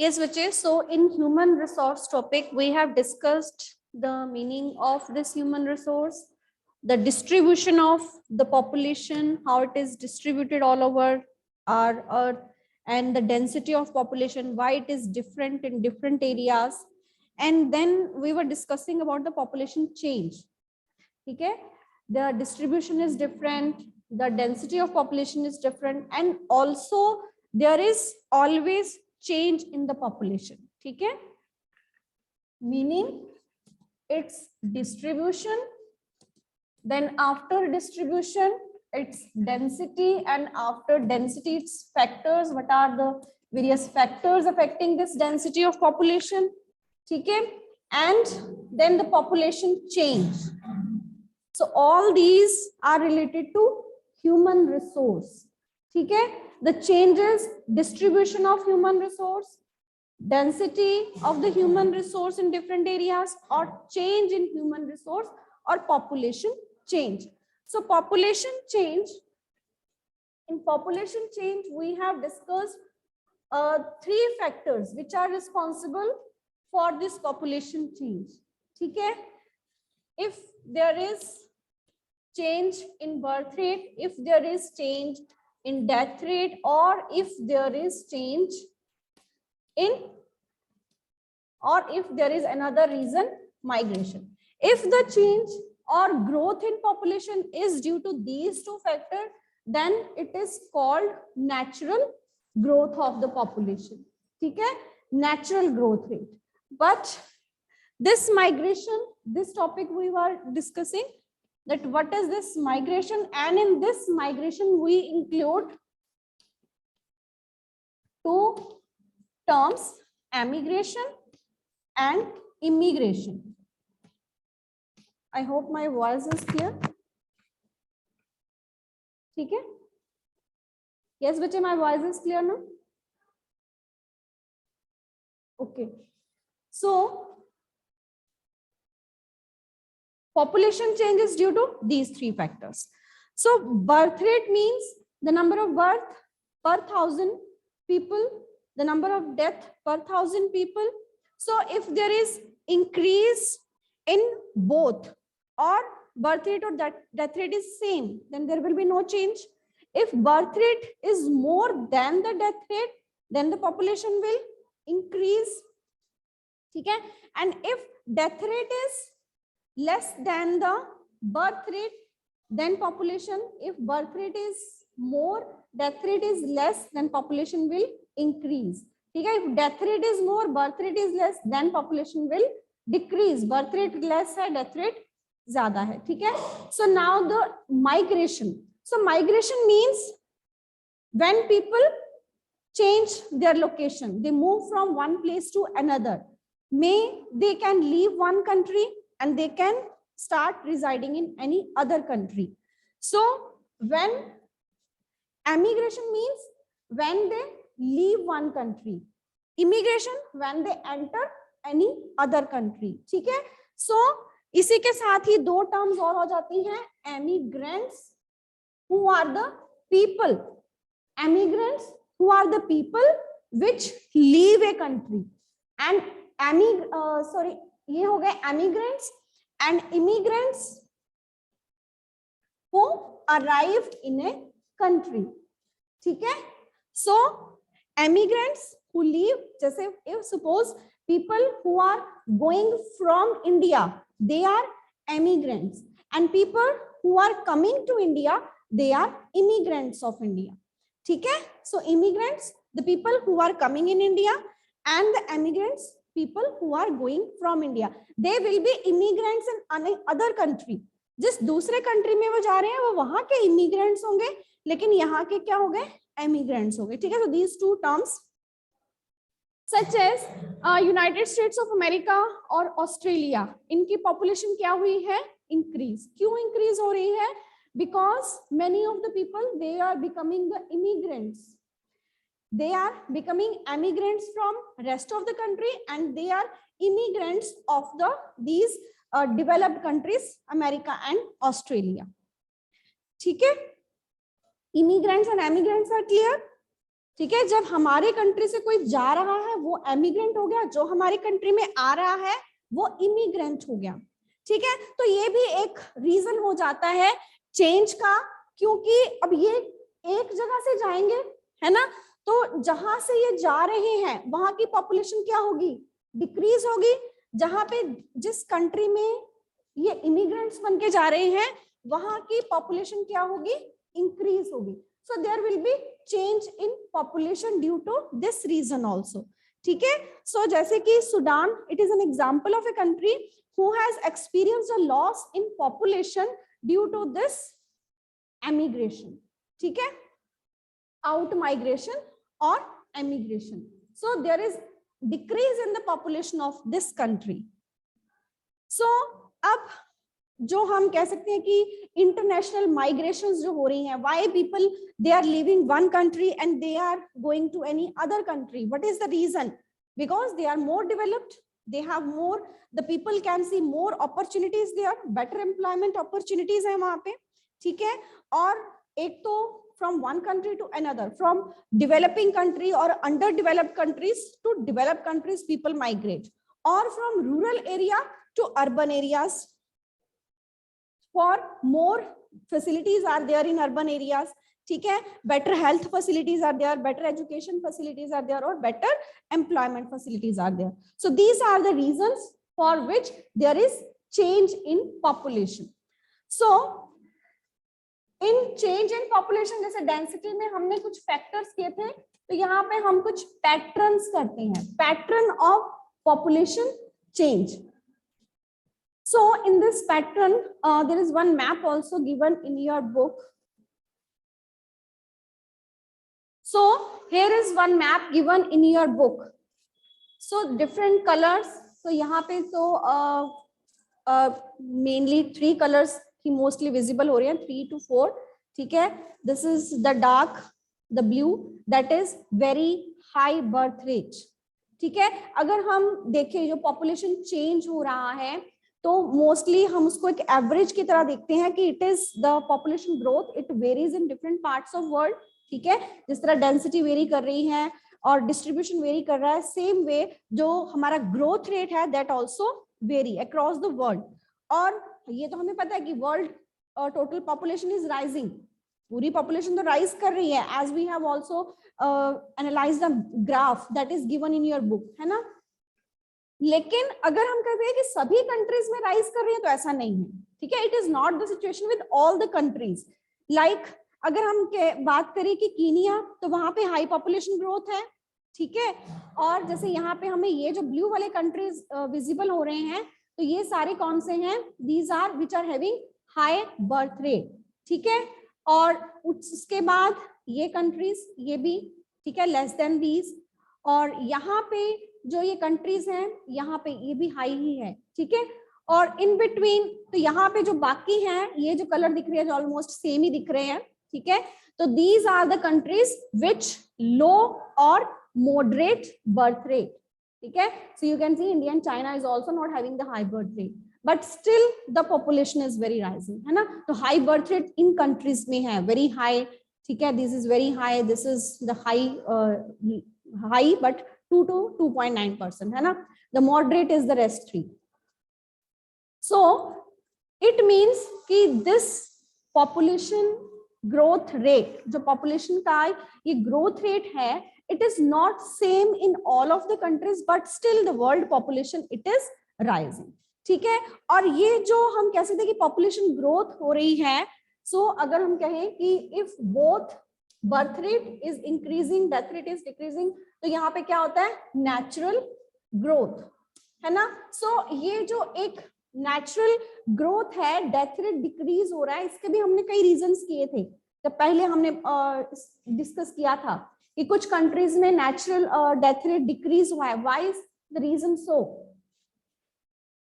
Yes, Vijay. So in human resource topic, we have discussed the meaning of this human resource, the distribution of the population, how it is distributed all over our earth, and the density of population, why it is different in different areas. And then we were discussing about the population change. Okay? The distribution is different, the density of population is different, and also there is always change in the population. Okay? Meaning its distribution, then after distribution its density, and after density its factors. What are the various factors affecting this density of population? Okay? And then the population change. So all these are related to human resource. Okay? The changes, distribution of human resource, density of the human resource in different areas, or change in human resource, or population change. So population change, in population change we have discussed three factors which are responsible for this population change. Okay? If there is change in birth rate, if there is change in death rate, or if there is change in, or if there is another reason, migration. If the change or growth in population is due to these two factors, then it is called natural growth of the population. Okay? Natural growth rate. But this migration, this topic we were discussing, that what is this migration, and in this migration we include two terms, emigration and immigration. I hope my voice is clear. Okay? Yes, bache, my voice is clear now? Okay. So population change is due to these three factors. So birth rate means the number of birth per 1,000 people, the number of death per 1,000 people. So if there is increase in both, or birth rate or death rate is same, then there will be no change. If birth rate is more than the death rate, then the population will increase. Okay? And if death rate is less than the birth rate, then population, if birth rate is more, death rate is less, then population will increase. Okay? If death rate is more, birth rate is less, then population will decrease. Birth rate less hai, death rate zyada hai. Okay? So now the migration. So migration means when people change their location, they move from one place to another. They can leave one country and they can start residing in any other country. So when emigration means when they leave one country, immigration when they enter any other country. ठीक है? So इसी के साथ ही दो terms और हो जाती हैं, emigrants who are the people, emigrants who are the people which leave a country, and ये हो गए emigrants, and immigrants who arrived in a country. ठीक है? So emigrants who leave, जैसे if suppose people who are going from India, they are emigrants, and people who are coming to India, they are immigrants of India. ठीक है? So immigrants, the people who are coming in India, and the emigrants, people who are going from India, they will be immigrants in other country. जिस दूसरे country में वो जा रहे हैं वो वहां के इमिग्रेंट्स होंगे, लेकिन यहाँ के क्या हो गए, एमिग्रेंट्स हो गए. ठीक है? So these two terms such as United States of America और ऑस्ट्रेलिया, इनकी पॉपुलेशन क्या हुई है, इंक्रीज. क्यों इंक्रीज हो रही है? Because many of the people they are becoming the immigrants, they are becoming emigrants from rest of the country, and they are immigrants of these developed countries, America and Australia. ठीक है? Immigrants and emigrants are clear. ठीक है, जब हमारे country से कोई जा रहा है वो एमिग्रेंट हो गया, जो हमारी कंट्री में आ रहा है वो इमिग्रेंट हो गया। ठीक है, तो ये भी एक रीजन हो जाता है चेंज का, क्योंकि अब ये एक जगह से जाएंगे, है ना, तो जहां से ये जा रहे हैं वहां की पॉपुलेशन क्या होगी, डिक्रीज होगी। जहां पे जिस कंट्री में ये इमिग्रेंट्स बन के जा रहे हैं वहां की पॉपुलेशन क्या होगी, इंक्रीज होगी। So there will be change in population due to this reason also. ठीक है, सो जैसे कि Sudan, it is an example of a country who has experienced a loss in population due to this emigration. ठीक है, out migration or emigration. So there is decrease in the population of this country. So अब जो हम कह सकते हैं कि international migrations जो हो रही हैं, why people they are living one country and they are going to any other country, what is the reason? Because they are more developed, they have more, the people can see more opportunities there, better employment opportunities है वहां पे। ठीक है, और एक तो from one country to another, from developing country or underdeveloped countries to developed countries people migrate, or from rural area to urban areas, for more facilities are there in urban areas। ठीक है, better health facilities are there, better education facilities are there, or better employment facilities are there. So these are the reasons for which there is change in population. So in change in population, जैसे density में हमने कुछ factors किए थे, तो यहाँ पे हम कुछ patterns करते हैं, pattern of population change. So in this pattern, there is one map also given in your book. So here is one map given in your book. So different colors. So यहाँ पे तो mainly 3 colors ही mostly visible हो रहे हैं, 3 to 4. ठीक है, this is the dark, the blue, that is very high birth rate. ठीक है, अगर हम देखें जो population change हो रहा है तो मोस्टली हम उसको एक एवरेज की तरह देखते हैं कि it is the population growth, it varies in different parts of world. ठीक है, जिस तरह डेंसिटी वेरी कर रही है और डिस्ट्रीब्यूशन वेरी कर रहा है, सेम वे जो हमारा ग्रोथ रेट है that also very across the world. और ये तो हमें पता है कि world total population is rising, पूरी पॉपुलेशन तो राइज कर रही है, as we have also analysed the graph that is given in your book, है ना। लेकिन अगर हम कहते हैं कि सभी कंट्रीज में राइज कर रही है तो ऐसा नहीं है। ठीक है, it is not the situation with all the countries. Like अगर हम बात करें कि कीनिया, तो वहां पे हाई पॉपुलेशन ग्रोथ है। ठीक है, और जैसे यहाँ पे हमें ये जो ब्लू वाले कंट्रीज विजिबल हो रहे हैं, तो ये सारे कौन से हैं? These are which are having high birth rate. ठीक है, और उसके बाद ये कंट्रीज, ये भी ठीक है लेस देन दीज, और यहाँ पे जो ये कंट्रीज हैं यहाँ पे ये भी हाई ही है। ठीक है, और इन बिटवीन तो यहाँ पे जो बाकी हैं, ये जो कलर दिख रहे हैं जो ऑलमोस्ट सेम ही दिख रहे हैं। ठीक है, तो these are the countries which low और मॉडरेट बर्थ रेट। ठीक है, so you can see India and China is also not having the high birth rate, but still the population is very rising, है ना। तो high birth rate इन countries में है very high. ठीक है, this is very high, this is the high but 2 to 2.9%, है ना। The moderate is the rest 3. So it means कि this population growth rate, जो population का ये growth rate है, it is not same in all of the countries, but still the world population it is rising. ठीक है, और ये जो हम कह सकते हैं कि population growth हो रही है, so अगर हम कहें कि if both birth rate is increasing, death rate is decreasing, तो यहाँ पे क्या होता है? नेचुरल ग्रोथ, है ना। सो ये जो एक नेचुरल ग्रोथ है, डेथ रेट डिक्रीज हो रहा है, इसके भी हमने कई रीजंस किए थे। तो पहले हमने डिस्कस किया था कि कुछ कंट्रीज में नेचुरल डेथ रेट डिक्रीज हुआ है। Why is the reason so?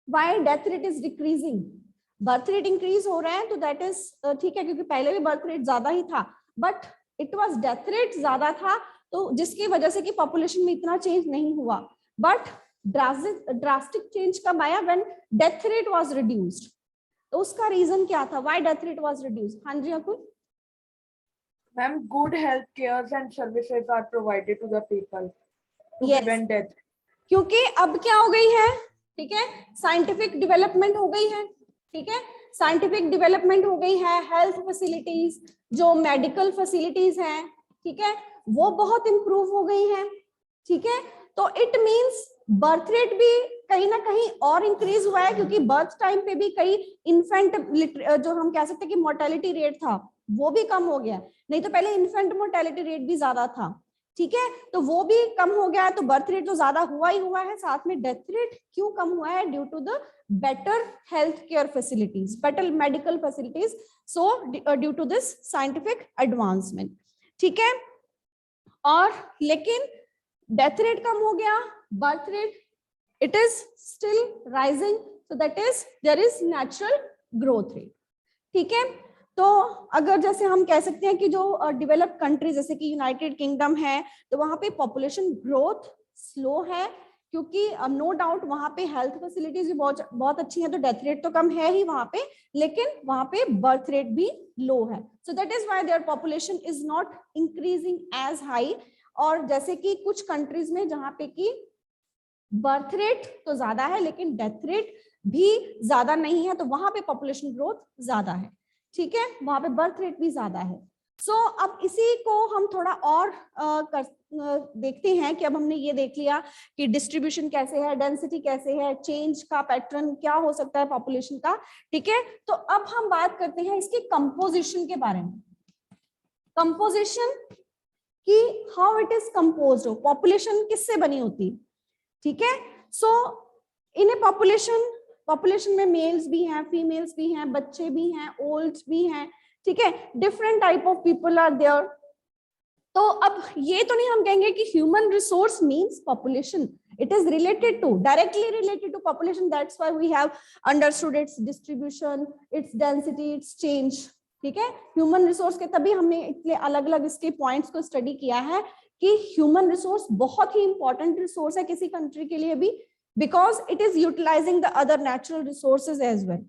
Why death rate is decreasing? Birth rate increase हो रहा है तो दैट इज ठीक है, क्योंकि पहले भी बर्थ रेट ज्यादा ही था, but it was death rate ज्यादा था, तो जिसकी वजह से कि पॉपुलेशन में इतना चेंज नहीं हुआ। बट ड्रास्टिक चेंज कब आया? When death rate was reduced. तो उसका रीजन क्या था? Why death rate was reduced? हाँ जी अकुल। Ma'am, good health cares and services are provided to the people to Yes. prevent death. क्योंकि अब क्या हो गई है, ठीक है, साइंटिफिक डेवलपमेंट हो गई है, ठीक है, साइंटिफिक डेवलपमेंट हो गई है, हेल्थ फैसिलिटीज, जो मेडिकल फैसिलिटीज हैं, ठीक है, वो बहुत इंप्रूव हो गई हैं, ठीक है। तो इट मींस बर्थ रेट भी कहीं ना कहीं और इंक्रीज हुआ है, क्योंकि बर्थ टाइम पे भी कई इन्फेंट, जो हम कह सकते हैं कि मोर्टेलिटी रेट था वो भी कम हो गया, नहीं तो पहले इन्फेंट मोर्टेलिटी रेट भी ज्यादा था, ठीक है, तो वो भी कम हो गया है। तो बर्थ रेट तो ज्यादा हुआ ही हुआ है, साथ में डेथ रेट क्यों कम हुआ है? Due to the better health care facilities, better medical facilities, so due to this scientific advancement, ठीक है। और लेकिन डेथ रेट कम हो गया, birth rate it is still rising, so that is there is natural growth rate, ठीक है। तो अगर जैसे हम कह सकते हैं कि जो डेवलप्ड कंट्री जैसे कि यूनाइटेड किंगडम है, तो वहां पे पॉपुलेशन ग्रोथ स्लो है, क्योंकि नो डाउट वहां पे हेल्थ फैसिलिटीज भी बहुत बहुत अच्छी हैं, तो डेथ रेट तो कम है ही वहां पे, लेकिन वहां पे बर्थ रेट भी लो है, so that is why there population is not increasing as high. और जैसे कि कुछ कंट्रीज में जहां पे कि बर्थ रेट तो ज्यादा है लेकिन डेथ रेट भी ज्यादा नहीं है, तो वहां पे पॉपुलेशन ग्रोथ ज्यादा है, ठीक है, वहां पे बर्थ रेट भी ज्यादा है। सो अब इसी को हम थोड़ा और देखते हैं कि अब हमने ये देख लिया कि डिस्ट्रीब्यूशन कैसे है, डेंसिटी कैसे है, चेंज का पैटर्न क्या हो सकता है पॉपुलेशन का, ठीक है। तो अब हम बात करते हैं इसकी कंपोजिशन के बारे में, कंपोजिशन कि हाउ इट इज कंपोज्ड, हो पॉपुलेशन किससे बनी होती, ठीक है। सो इन ए पॉपुलेशन, पॉपुलेशन में मेल्स भी हैं, फीमेल्स भी हैं, बच्चे भी हैं, ओल्ड भी हैं, ठीक है, different type of people are there. तो अब ये तो नहीं हम कहेंगे कि human resource means population, it is related to, directly related to population, that's why we have understood its distribution, its density, its change, ठीक है। ह्यूमन रिसोर्स के तभी हमने इतने अलग अलग इसके पॉइंट्स को स्टडी किया है कि ह्यूमन रिसोर्स बहुत ही इंपॉर्टेंट रिसोर्स है किसी कंट्री के लिए भी, because it is utilising the other natural resources as well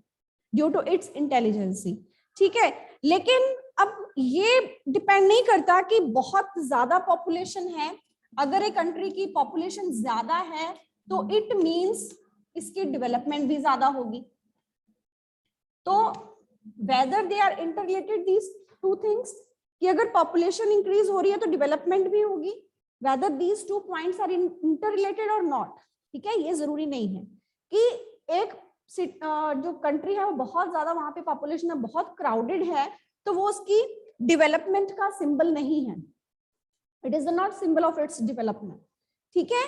due to its intelligency, ठीक है। लेकिन अब ये डिपेंड नहीं करता कि बहुत ज्यादा पॉपुलेशन है, अगर एक कंट्री की पॉपुलेशन ज्यादा है तो इट मींस इसकी डेवलपमेंट भी ज्यादा होगी। तो whether they are interrelated these two things, कि अगर पॉपुलेशन इंक्रीज हो रही है तो डेवलपमेंट भी होगी, whether these two points are interrelated और नॉट, ठीक है, ये जरूरी नहीं है कि एक जो कंट्री है वो बहुत ज्यादा, वहां पे पॉपुलेशन है बहुत क्राउडेड है, तो वो उसकी डेवलपमेंट का सिंबल नहीं है, it is not symbol of its development, ठीक है।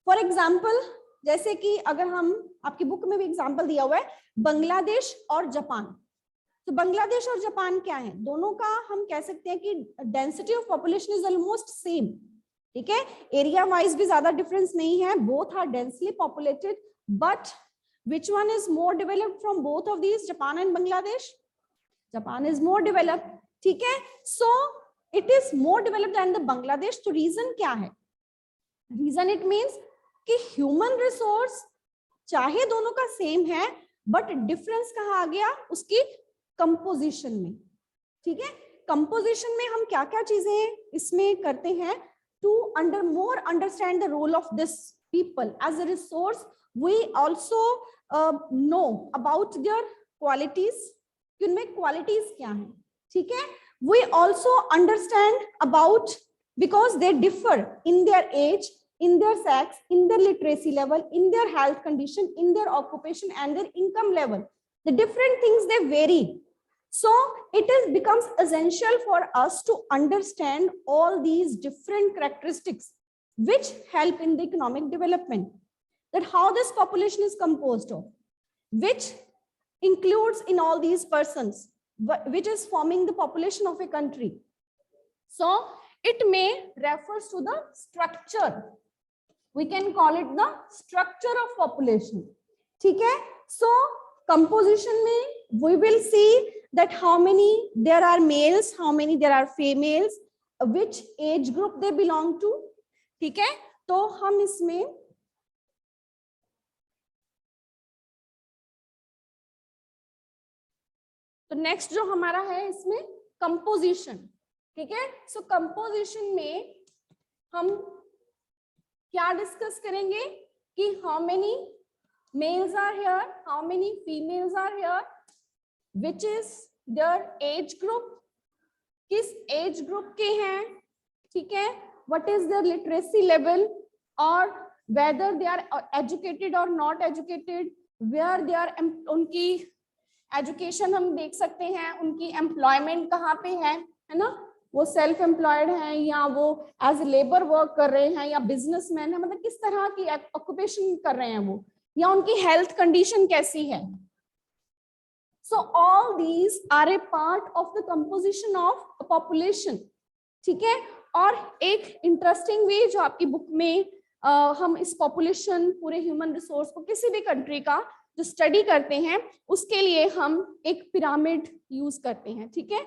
फॉर एग्जाम्पल, जैसे कि अगर हम, आपकी बुक में भी एग्जाम्पल दिया हुआ है बांग्लादेश और जापान, तो बांग्लादेश और जापान क्या है, दोनों का हम कह सकते हैं कि density of population is almost same, ठीक है, एरिया वाइज भी ज्यादा डिफरेंस नहीं है, both are densely populated, but which one is more developed from both of these, Japan and Bangladesh? Japan is more developed, ठीक है, so it is more developed than the Bangladesh। तो reason क्या है? Reason it means कि human resource चाहे दोनों का same है, बट डिफरेंस कहाँ आ गया, उसकी कंपोजिशन में, ठीक है। कंपोजिशन में हम क्या क्या चीजें इसमें करते हैं, to more understand the role of this people as a resource, we also know about their qualities, कि उनमें क्वालिटीज क्या है, ठीक है। We also understand about, because they differ in their age, in their sex, in their literacy level, in their health condition, in their occupation and their income level, the different things they vary, so it is becomes essential for us to understand all these different characteristics which help in the economic development, that how this population is composed of, which includes in all these persons, which is forming the population of a country, so it may refers to the structure, we can call it the structure of population, ठीक है। so composition में we will see that how many there are males, how many there are females, which age group they belong to, ठीक है। तो हम इसमें तो next जो हमारा है इसमें कंपोजिशन, ठीक है। सो कंपोजिशन में हम क्या डिस्कस करेंगे कि how many males are here, how many females are here, which is their age group, किस एज ग्रुप के हैं, ठीक है, what is their literacy level, और वेदर दे आर एजुकेटेड और not educated, where they are, उनकी education हम देख सकते हैं, उनकी एम्प्लॉयमेंट कहाँ पे है ना, वो सेल्फ एम्प्लॉयड हैं या वो एज लेबर वर्क कर रहे हैं या बिजनेसमैन है, मतलब किस तरह की ऑक्यूपेशन कर रहे हैं वो, या उनकी हेल्थ कंडीशन कैसी है। So all these are a part of the composition of a population, ठीक है। और एक इंटरेस्टिंग वे जो आपकी बुक में हम इस पॉपुलेशन, पूरे ह्यूमन रिसोर्स को, किसी भी कंट्री का जो स्टडी करते हैं, उसके लिए हम एक पिरामिड यूज करते हैं, ठीक है।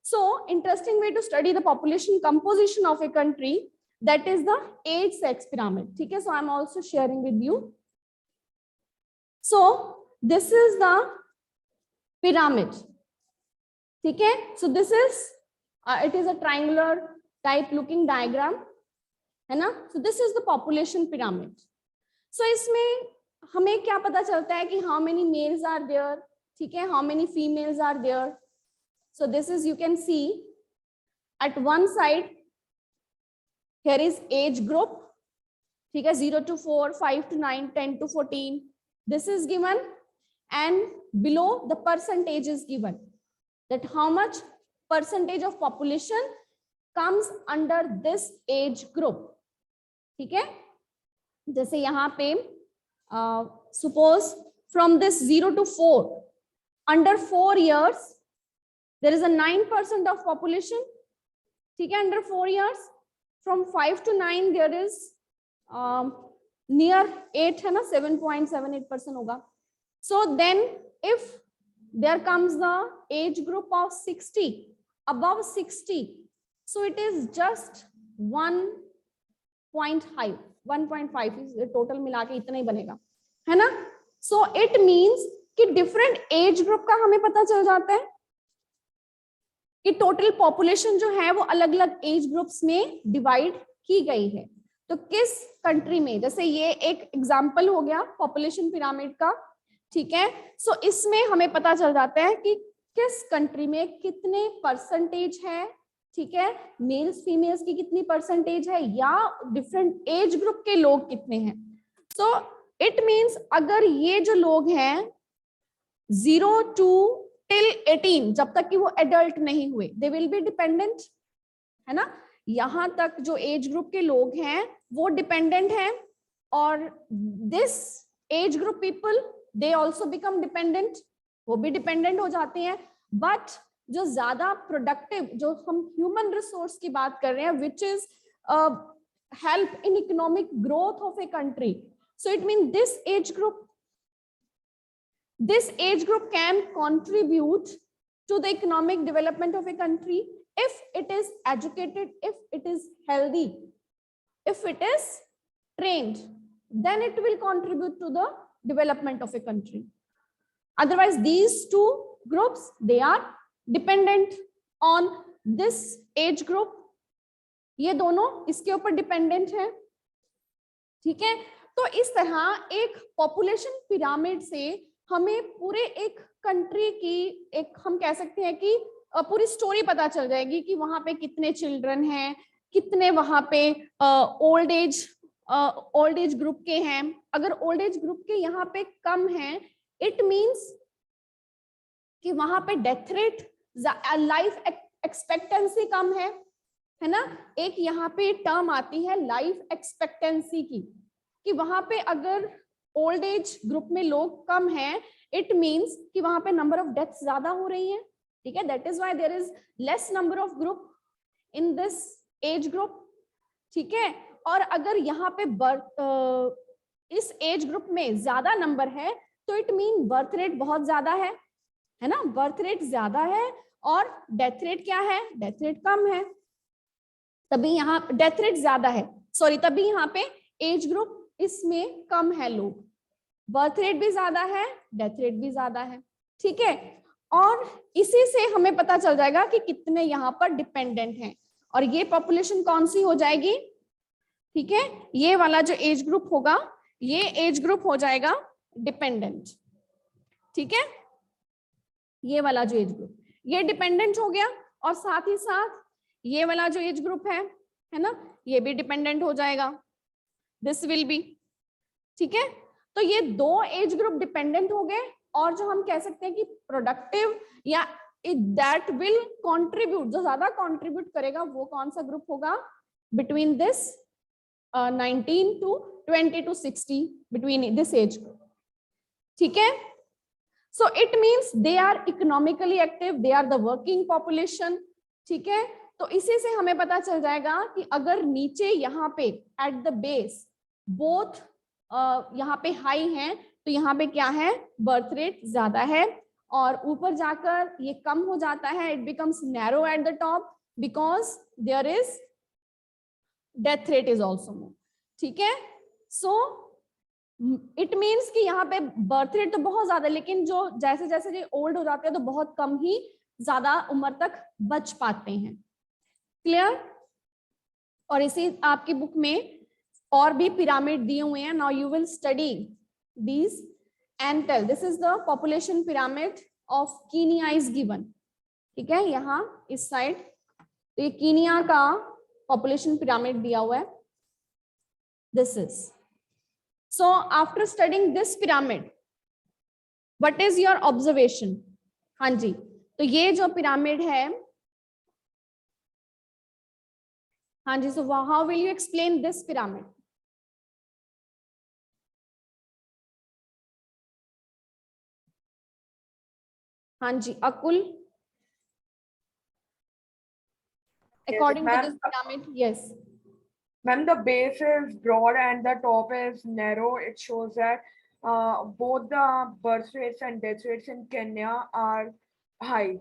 So interesting way to study the population composition of a country, that is the age sex pyramid, ठीक है। So I'm also sharing with you. So this is the pyramid, ठीक है। So this is it is a triangular type looking diagram, है ना। So this is the population pyramid. So इसमें हमें क्या पता चलता है कि how many males are there, ठीक है, how many females are there. So this is, you can see at one side here is age group, ठीक है, 0 to 4, 5 to 9, 10 to 14, this is given, and below the percentage is given, that how much percentage of population comes under this age group, ठीक है। जैसे यहाँ पे suppose from this 0 to 4, under 4 years there is a 9% of population, ठीक है, under 4 years. From 5 to 9 there is near 8 है ना, 7.78% होगा. So then if there comes the age group of 60, above 60, so it is just 1.5 total मिला के इतना ही बनेगा, है ना. So it means कि different age group का हमें पता चल जाता है कि टोटल पॉपुलेशन जो है वो अलग अलग एज ग्रुप्स में डिवाइड की गई है. तो किस कंट्री में, जैसे ये एक एग्जांपल हो गया पॉपुलेशन पिरामिड का, ठीक है. सो इसमें हमें पता चल जाता है कि किस कंट्री में कितने परसेंटेज है, ठीक है, मेल्स फीमेल्स की कितनी परसेंटेज है, या डिफरेंट एज ग्रुप के लोग कितने हैं. सो इट मींस अगर ये जो लोग हैं 0 to till 18, जब तक कि वो एडल्ट नहीं हुए, दे विल बी डिपेंडेंट, है ना. यहां तक जो एज ग्रुप के लोग हैं वो डिपेंडेंट हैं, और this age group people they also become dependent, वो भी डिपेंडेंट हो जाते हैं. बट जो ज्यादा प्रोडक्टिव, जो हम ह्यूमन रिसोर्स की बात कर रहे हैं, which is help in economic growth of a country. So it mean this age group can contribute to the economic development of a country if it is educated, if it is healthy, if it is trained, then it will contribute to the development of a country. Otherwise these two groups, they are dependent on this age group, ये दोनों इसके ऊपर dependent है, ठीक है. तो इस तरह एक पॉपुलेशन पिरामिड से हमें पूरे एक कंट्री की एक, हम कह सकते हैं कि पूरी स्टोरी पता चल जाएगी कि वहां पे कितने चिल्ड्रन हैं, कितने वहां पे ओल्ड एज ग्रुप के हैं. अगर ओल्ड एज ग्रुप के यहाँ पे कम हैं, इट मींस कि वहां पे डेथ रेट, लाइफ एक्सपेक्टेंसी कम है ना. एक यहाँ पे टर्म आती है लाइफ एक्सपेक्टेंसी की, कि वहां पे अगर ओल्ड एज ग्रुप में लोग कम हैं, इट मींस कि वहां पे नंबर ऑफ डेथ्स ज्यादा हो रही हैं, ठीक है. That is why there is less number of group in this age group, ठीक है. और अगर यहाँ पे इस एज ग्रुप में ज्यादा नंबर है, तो इट मीन बर्थ रेट बहुत ज्यादा है ना. बर्थ रेट ज्यादा है और डेथ रेट क्या है, डेथ रेट कम है. तभी यहाँ डेथ रेट ज्यादा है, सॉरी, तभी यहाँ पे एज ग्रुप इसमें कम है लोग. बर्थ रेट भी ज्यादा है, डेथ रेट भी ज्यादा है, ठीक है. और इसी से हमें पता चल जाएगा कि कितने यहाँ पर डिपेंडेंट हैं, और ये पॉपुलेशन कौन सी हो जाएगी, ठीक है, ये वाला जो एज ग्रुप होगा ये एज ग्रुप हो जाएगा डिपेंडेंट, ठीक है, ये वाला जो एज ग्रुप ये डिपेंडेंट हो गया, और साथ ही साथ ये वाला जो एज ग्रुप है ना, ये भी डिपेंडेंट हो जाएगा, दिस विल बी, ठीक है। तो ये दो एज ग्रुप डिपेंडेंट हो गए, और जो हम कह सकते हैं कि प्रोडक्टिव या दैट विल कंट्रीब्यूट, जो ज्यादा कंट्रीब्यूट करेगा वो कौन सा ग्रुप होगा, between this 19 to 20 to 60, between this age group, ठीक है। So it means they are economically active, they are the working population, ठीक है। तो इसी से हमें पता चल जाएगा कि अगर नीचे यहाँ पे एट द बेस बोथ यहाँ पे हाई हैं, तो यहाँ पे क्या है, बर्थ रेट ज्यादा है, और ऊपर जाकर ये कम हो जाता है, it becomes narrow at the top because there is death rate is also more, ठीक है। सो इट मीन्स कि यहाँ पे बर्थ रेट तो बहुत ज्यादा, लेकिन जो जैसे जैसे ये ओल्ड हो जाते हैं तो बहुत कम ही ज्यादा उम्र तक बच पाते हैं, क्लियर। और इसी आपकी बुक में और भी पिरामिड दिए हुए हैं, now you will study these and tell this is the population pyramid of Kenya is given, ठीक है, यहाँ इस साइड, तो ये कीनिया का population pyramid दिया हुआ है, this is, so after studying this pyramid what is your observation, हाँ जी, तो ये जो पिरामिड है, हाँ जी, so how will you explain this pyramid? हाँ जी, अकुल, according to this pyramid, yes. When the base is broad and the top is narrow, it shows that both the birth rates and death rates in Kenya are high.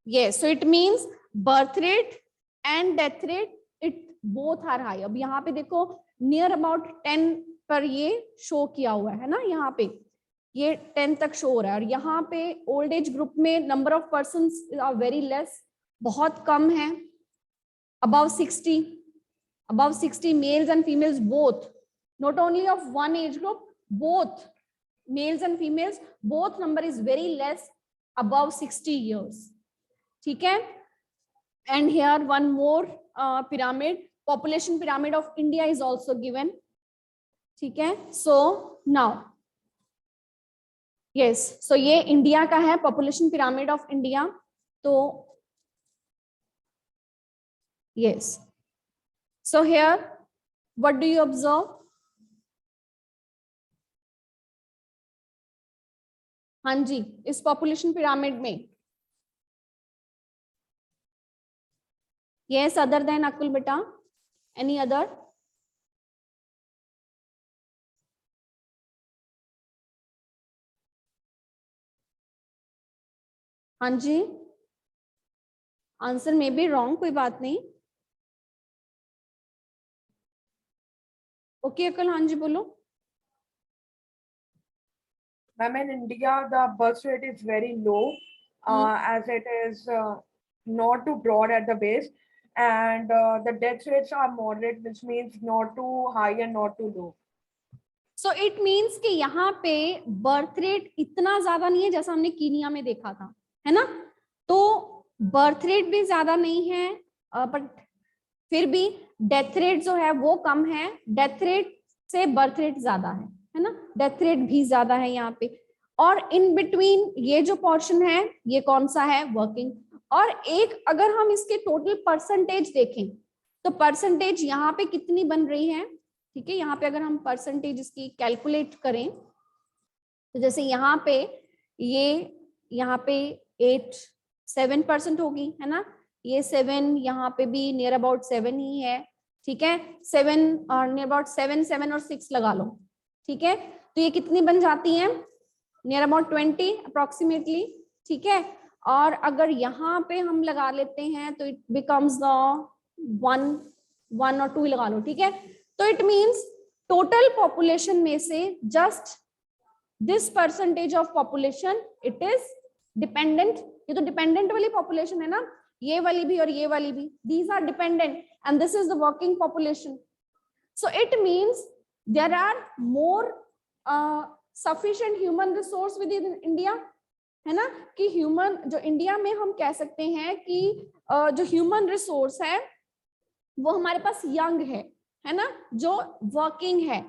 Yes, so it means birth rate and death rate, it both are high. अब यहाँ पे देखो near about 10 पर ये show किया हुआ है ना, यहाँ पे ये 10 तक शो हो रहा है, और यहाँ पे ओल्ड एज ग्रुप में number of persons are very less, बहुत कम है, above 60 males and females both, not only of one age group, both males and females, both number is very less, above 60 years, ठीक है। And here one more pyramid, population pyramid of India is also given, ठीक है। So now yes, so ये India का है population pyramid of India, तो yes, so here what do you observe? हाँ जी, इस population pyramid में, yes, other than Akul beta, any other? हाँ जी, आंसर में भी रॉन्ग, कोई बात नहीं, ओके अकल, हाँ जी बोलो। Ma'am, in India, the birth rate is very low, as it is not too broad at the base, and the death rates are moderate, which means not too high and not too low. So it means कि यहाँ पे birth rate इतना ज्यादा नहीं है जैसा हमने Kenya में देखा था, है ना, तो बर्थ रेट भी ज्यादा नहीं है, बट फिर भी डेथ रेट जो है वो कम है, डेथ रेट से बर्थ रेट ज्यादा है ना, डेथ रेट भी ज्यादा है यहाँ पे, और इन बिटवीन ये जो पोर्शन है ये कौन सा है, वर्किंग। और एक अगर हम इसके टोटल परसेंटेज देखें तो परसेंटेज यहाँ पे कितनी बन रही है, ठीक है, यहाँ पे अगर हम परसेंटेज इसकी कैलकुलेट करें तो जैसे यहाँ पे ये यहाँ पे 7% होगी, है ना, ये 7 यहाँ पे भी नियर अबाउट 7 ही है, ठीक है, 7 और नियर अबाउट 7 और 6 लगा लो, ठीक है, तो ये कितनी बन जाती है, नियर अबाउट 20 अप्रोक्सीमेटली, ठीक है। और अगर यहाँ पे हम लगा लेते हैं तो इट बिकम्स द 1 और 2 लगा लो, ठीक है, तो इट मीन्स टोटल पॉपुलेशन में से just this percentage of population it is dependent, ये तो डिपेंडेंट वाली पॉपुलेशन है ना, ये वाली भी और ये वाली भी, these are dependent and this is the working population. So it means there are more sufficient human resource within India, है ना, कि ह्यूमन जो इंडिया में हम कह सकते हैं कि जो ह्यूमन रिसोर्स है वो हमारे पास यंग है ना, जो वर्किंग है।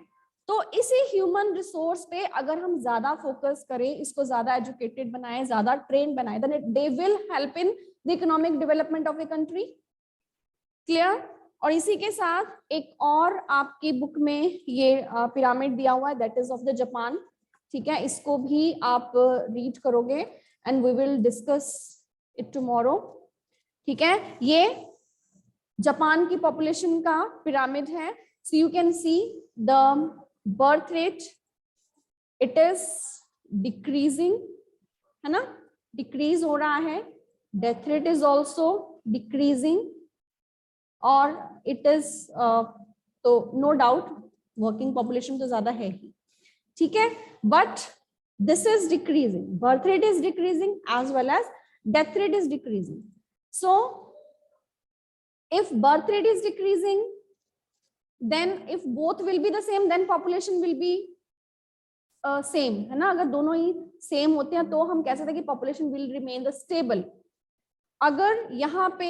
तो इसी ह्यूमन रिसोर्स पे अगर हम ज्यादा फोकस करें, इसको ज्यादा एजुकेटेड बनाएं, ज्यादा ट्रेन बनाएं, then they will help in the economic development of a country. Clear? और इसी के साथ एक और आपकी बुक में ये पिरामिड दिया हुआ है, that is of the Japan. ठीक है, इसको भी आप रीड करोगे and we will discuss it tomorrow. ठीक है, ये जापान की पॉपुलेशन का पिरामिड है। So you can see the birth rate, it is decreasing, है ना, डिक्रीज हो रहा है। Death rate is also decreasing और इट इज तो नो डाउट वर्किंग पॉपुलेशन तो ज्यादा है ही। ठीक है, but this is decreasing, birth rate is decreasing as well as death rate is decreasing. So if birth rate is decreasing, then if both will be the same, then population will be same, है ना। अगर दोनों ही same होते हैं तो हम कह सकते हैं कि population will remain the stable। अगर यहाँ पे,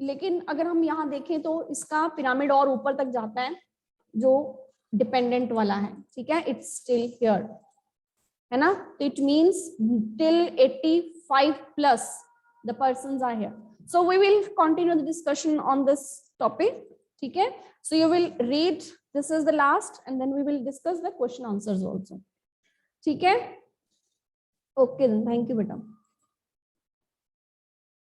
लेकिन अगर हम यहाँ देखें तो इसका पिरामिड और ऊपर तक जाता है जो डिपेंडेंट वाला है। ठीक है, इट्स स्टिल हियर, है ना, तो it means till 85 plus the persons are here. So we will continue the discussion on this topic. Okay, so you will read, this is the last, and then we will discuss the question answers also. Okay, then thank you beta.